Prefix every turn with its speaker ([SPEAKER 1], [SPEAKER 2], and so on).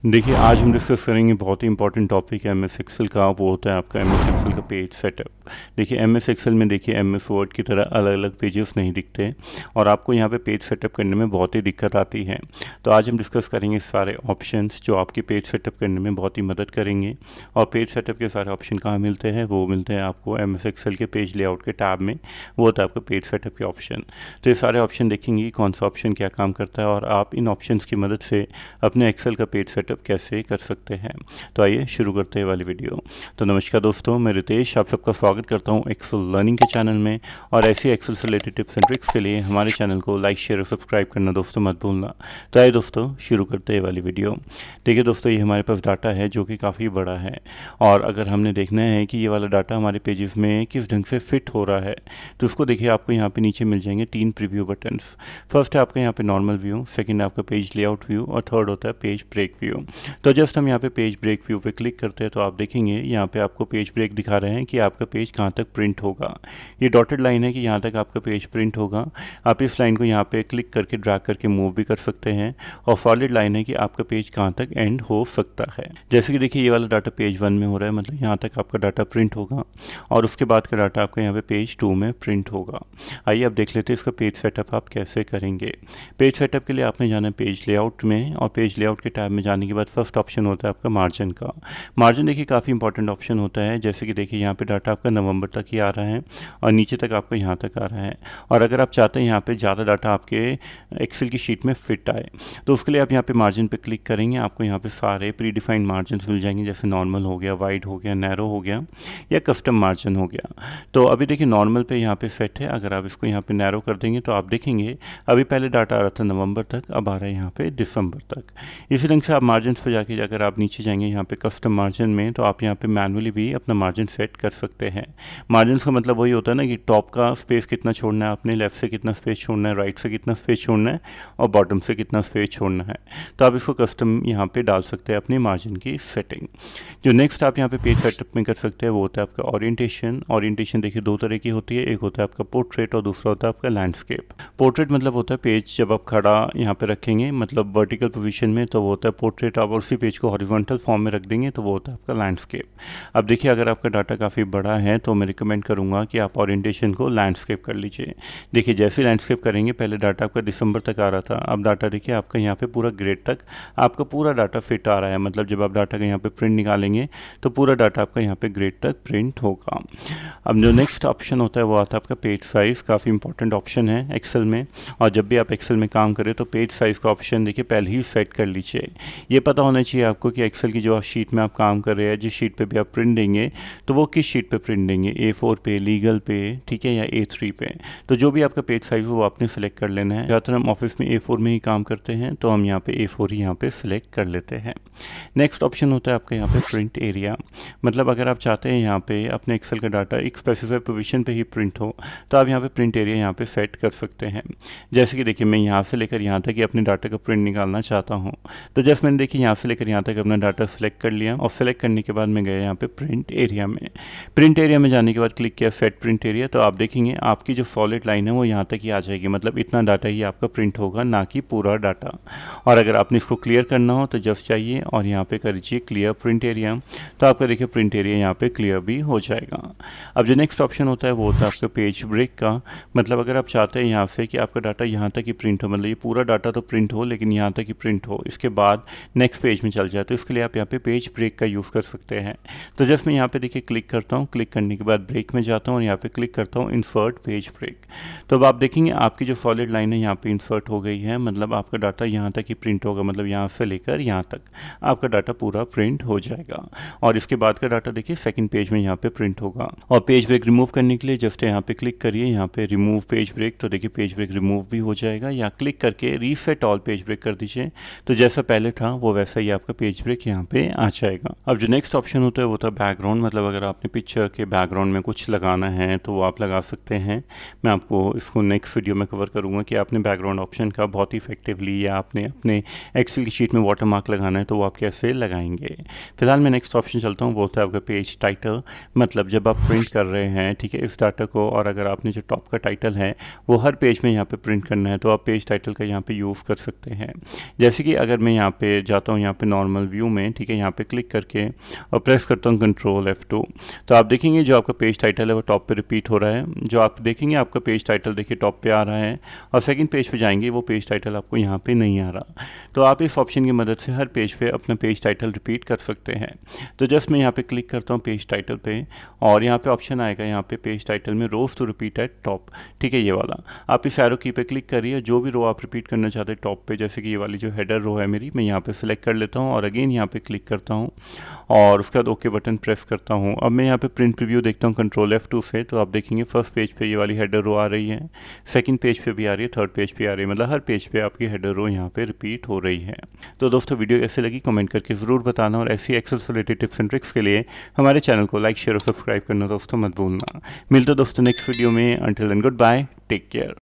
[SPEAKER 1] देखिए, आज हम डिस्कस करेंगे बहुत ही इंपॉर्टेंट टॉपिक है एमएस एक्सेल का। वो होता है आपका एमएस एक्सेल का पेज सेटअप। देखिए, एमएस एक्सेल में देखिए एमएस वर्ड की तरह अलग अलग पेजेस नहीं दिखते और आपको यहाँ पे पेज सेटअप करने में बहुत ही दिक्कत आती है। तो आज हम डिस्कस करेंगे सारे ऑप्शंस जो आपकी पेज सेटअप करने में बहुत ही मदद करेंगे। और पेज सेटअप के सारे ऑप्शन कहाँ मिलते हैं? वो मिलते हैं आपको एमएस एक्सेल के पेज लेआउट के टैब में। वो होता है आपका पेज सेटअप के ऑप्शन। तो ये सारे ऑप्शन देखेंगे कि कौन सा ऑप्शन क्या काम करता है और आप इन ऑप्शंस की मदद से अपने एक्सेल का पेज सेटअप कैसे कर सकते हैं। तो आइए शुरू करते हैं वाली वीडियो। तो नमस्कार दोस्तों, मैं रितेश आप सबका स्वागत करता हूं एक्सेल लर्निंग के चैनल में। और ऐसी एक्सेल से रिलेटेड टिप्स एंड ट्रिक्स के लिए हमारे चैनल को लाइक शेयर और सब्सक्राइब करना दोस्तों मत भूलना। तो आइए दोस्तों शुरू करते हैं वाली वीडियो। देखिए दोस्तों, ये हमारे पास डाटा है जो कि काफ़ी बड़ा है और अगर हमने देखना है कि ये वाला डाटा हमारे पेजेस में किस ढंग से फिट हो रहा है तो उसको देखिए आपको यहाँ पे नीचे मिल जाएंगे 3 प्रीव्यू बटन्स। फर्स्ट है आपका यहाँ पे नॉर्मल व्यू, सेकंड है आपका पेज लेआउट व्यू और थर्ड होता है पेज ब्रेक व्यू। तो जस्ट हम यहाँ पे पेज ब्रेक व्यू पे क्लिक करते हैं तो आप देखेंगे यहाँ पे आपको पेज ब्रेक दिखा रहे हैं कि आपका पेज कहाँ तक प्रिंट होगा। ये डॉटेड लाइन है कि यहाँ तक आपका पेज प्रिंट होगा। आप इस लाइन को यहाँ पे क्लिक करके ड्रैग करके मूव भी कर सकते हैं। और सॉलिड लाइन है कि आपका पेज कहाँ तक एंड हो सकता है। जैसे कि देखिए ये वाला डाटा पेज 1 में हो रहा है, मतलब यहाँ तक आपका डाटा प्रिंट होगा और उसके बाद का डाटा आपका यहाँ पे पेज 2 में प्रिंट होगा। आइए अब देख लेते हैं इसका पेज सेटअप आप कैसे करेंगे। पेज सेटअप के लिए आपने जाना है पेज लेआउट में और पेज लेआउट के टैब में जाने के बाद फर्स्ट ऑप्शन होता है आपका मार्जिन का। मार्जिन देखिए काफ़ी इंपॉर्टेंट ऑप्शन होता है। जैसे कि देखिए यहाँ पे डाटा आपका नवंबर तक ही आ रहा है और नीचे तक आपका यहाँ तक आ रहा है। और अगर आप चाहते हैं यहाँ पे ज़्यादा डाटा आपके एक्सेल की शीट में फिट आए तो उसके लिए आप यहाँ पे मार्जिन पे क्लिक करेंगे। आपको यहाँ पे सारे प्री डिफाइंड मार्जिन मिल जाएंगे, जैसे नॉर्मल हो गया, वाइड हो गया, नैरो हो गया या कस्टम मार्जिन हो गया। तो अभी देखिए नॉर्मल पे यहाँ पे सेट है। अगर आप इसको यहाँ पे नैरो कर देंगे तो आप देखेंगे अभी पहले डाटा आ रहा था नवंबर तक, अब आ रहा है यहाँ पे दिसंबर तक। इसी ढंग से आप मार्जिन पे जाके अगर आप नीचे जाएंगे यहाँ पे कस्टम मार्जिन में तो आप यहाँ पे मैनुअली भी अपना मार्जिन सेट कर सकते हैं। मार्जिन का मतलब वही होता है ना कि टॉप का स्पेस कितना छोड़ना है आपने, लेफ्ट से कितना स्पेस छोड़ना है, राइट से कितना स्पेस छोड़ना है और बॉटम से कितना स्पेस छोड़ना है। तो आप इसको कस्टम यहाँ पे डाल सकते हैं अपनी मार्जिन की सेटिंग। जो नेक्स्ट आप यहाँ पे पेज सेटअप में कर सकते हैं वो होता है आपका ओरिएंटेशन। ओरिएंटेशन देखिए दो तरह की होती है, एक होता है आपका पोर्ट्रेट और दूसरा होता है आपका लैंडस्केप। पोर्ट्रेट मतलब होता है पेज जब आप खड़ा यहाँ पे रखेंगे मतलब वर्टिकल पोजीशन में तो वो होता है पोर्ट्रेट। आप उसी पेज को हॉरिजॉन्टल फॉर्म में रख देंगे तो वो होता है आपका लैंडस्केप। अब देखिए अगर आपका डाटा काफ़ी बड़ा है तो मैं रिकमेंड करूँगा कि आप ओरिएंटेशन को लैंडस्केप कर लीजिए। देखिए जैसे लैंडस्केप करेंगे, पहले डाटा आपका दिसंबर तक आ रहा था, अब डाटा देखिए आपका यहाँ पे पूरा ग्रेड तक आपका पूरा डाटा फिट आ रहा है। मतलब जब आप डाटा का यहाँ पे प्रिंट निकालेंगे तो पूरा डाटा आपका यहाँ पे ग्रेड तक प्रिंट होगा। अब जो नेक्स्ट ऑप्शन होता है वो आता है आपका पेज साइज़। काफ़ी इंपॉर्टेंट ऑप्शन है एक्सेल में और जब भी आप एक्सेल में काम करें तो पेज साइज़ का ऑप्शन देखिए पहले ही सेट कर लीजिए। ये पता होना चाहिए आपको कि एक्सेल की जो आप शीट में आप काम कर रहे हैं, जिस शीट पे भी आप प्रिंट देंगे तो वो किस शीट पे प्रिंट देंगे, A4 पे, लीगल पे, ठीक है, या A3 पे। तो जो भी आपका पेज साइज़ हो वो आपने सेलेक्ट कर लेना है। ज़्यादातर हम ऑफिस में A4 में ही काम करते हैं तो हम यहाँ पे A4 ही यहाँ पे सिलेक्ट कर लेते हैं। नेक्स्ट ऑप्शन होता है आपका यहाँ पे प्रिंट एरिया। मतलब अगर आप चाहते हैं यहाँ पे अपने एक्सेल का डाटा एक स्पेसिफाइड पोजीशन पे ही प्रिंट हो तो आप यहाँ पे प्रिंट एरिया यहाँ पे सेट कर सकते हैं। जैसे कि देखिए मैं यहाँ से लेकर यहाँ तक ही अपने डाटा का प्रिंट निकालना चाहता हूँ तो जैसे मैंने देखिए यहाँ से लेकर यहाँ तक अपना डाटा सेलेक्ट कर लिया और सेलेक्ट करने के बाद मैं गया यहाँ पे प्रिंट एरिया में। प्रिंट एरिया में जाने के बाद क्लिक किया सेट प्रिंट एरिया तो आप देखेंगे आपकी जो सॉलिड लाइन है वो यहाँ तक ही आ जाएगी। मतलब इतना डाटा ही आपका प्रिंट होगा, ना कि पूरा डाटा। और अगर आपने इसको क्लियर करना हो तो जस्ट चाहिए और यहाँ पे कर लीजिए क्लियर प्रिंट एरिया तो आपका देखिए प्रिंट एरिया यहाँ पे क्लियर भी हो जाएगा। अब जो नेक्स्ट ऑप्शन होता है वो होता है आपका पेज ब्रेक का। मतलब अगर आप चाहते हैं यहाँ से कि आपका डाटा यहाँ तक ही प्रिंट हो, मतलब ये पूरा डाटा तो प्रिंट हो लेकिन यहाँ तक ही प्रिंट हो, इसके बाद नेक्स्ट पेज में चल जाए तो इसके लिए आप यहाँ पे पेज ब्रेक का यूज़ कर सकते हैं। तो जस्ट मैं यहाँ पे देखिए क्लिक करता हूँ, क्लिक करने के बाद ब्रेक में जाता हूँ और यहाँ पे क्लिक करता हूँ इंसर्ट पेज ब्रेक। तो अब आप देखेंगे आपकी जो सॉलिड लाइन है यहाँ पे इंसर्ट हो गई है। मतलब आपका डाटा यहाँ तक ही प्रिंट होगा, मतलब यहाँ से लेकर यहाँ तक आपका डाटा पूरा प्रिंट हो जाएगा और इसके बाद का डाटा देखिए सेकंड पेज में यहाँ पे प्रिंट होगा। और पेज ब्रेक रिमूव करने के लिए जस्ट यहाँ पे क्लिक करिए, यहाँ पे रिमूव पेज ब्रेक तो देखिए पेज ब्रेक रिमूव भी हो जाएगा। या क्लिक करके रीसेट ऑल पेज ब्रेक कर दीजिए तो जैसा पहले था वो वैसा ही आपका पेज ब्रेक यहाँ पे आ जाएगा। अब जो नेक्स्ट ऑप्शन होता है वो था बैकग्राउंड। मतलब अगर आपने पिक्चर के बैकग्राउंड में कुछ लगाना है तो वो आप लगा सकते हैं। मैं आपको इसको नेक्स्ट वीडियो में कवर करूँगा कि आपने बैकग्राउंड ऑप्शन का बहुत इफेक्टिवली या आपने अपने एक्सेल की शीट में वाटर मार्क लगाना है तो वो आप कैसे लगाएंगे। फिलहाल मैं नेक्स्ट ऑप्शन चलता हूँ, वो होता है आपका पेज टाइटल। मतलब जब आप प्रिंट कर रहे हैं ठीक है इस डाटा को और अगर आपने जो टॉप का टाइटल है वो हर पेज में यहाँ पे प्रिंट करना है तो आप पेज टाइटल का यहाँ पे यूज़ कर सकते हैं। जैसे कि अगर मैं यहाँ पे जाता हूँ यहाँ पे नॉर्मल व्यू में, ठीक है, यहाँ पे क्लिक करके और प्रेस करता हूँ कंट्रोल F2। तो आप देखेंगे जो आपका पेज टाइटल है वो टॉप पे रिपीट हो रहा है। जो आप देखेंगे आपका पेज टाइटल देखिए टॉप पे आ रहा है, और सेकंड पेज पे जाएंगे वो पेज टाइटल आपको यहाँ पे नहीं आ रहा। तो आप इस ऑप्शन की मदद से हर पेज पे अपना पेज टाइटल रिपीट कर सकते हैं। तो जस्ट मैं यहाँ पे क्लिक करता हूँ पेज टाइटल पे, और यहाँ पे ऑप्शन आएगा यहाँ पे पेज टाइटल में रोज टू रिपीट एट टॉप, ठीक है, ये वाला। आप इस एरो की पे क्लिक करिए, जो भी रो आप रिपीट करना चाहते हैं टॉप पे, जैसे कि ये वाली जो हेडर रो है मेरी, मैं यहाँ पे सिलेक्ट कर लेता हूँ और अगेन यहाँ पे क्लिक करता हूँ और उसके बाद ओके बटन प्रेस करता हूँ। अब मैं यहाँ पे प्रिंट प्रीव्यू देखता हूँ कंट्रोल F2 से, तो आप देखेंगे फर्स्ट पेज पे ये वाली हेडर रो आ रही है, सेकंड पेज पे भी आ रही है, थर्ड पेज पे आ रही है, मतलब हर पेज पे आपकी हेडर रो यहाँ पे रिपीट हो रही है। तो दोस्तों वीडियो कैसे लगी कमेंट करके ज़रूर बताना, और ऐसी एक्सेल से रिलेटेड टिप्स एंड ट्रिक्स के लिए हमारे चैनल को लाइक शेयर और सब्सक्राइब करना दोस्तों मत भूलना। मिलते दोस्तों नेक्स्ट वीडियो में, until then goodbye, take care.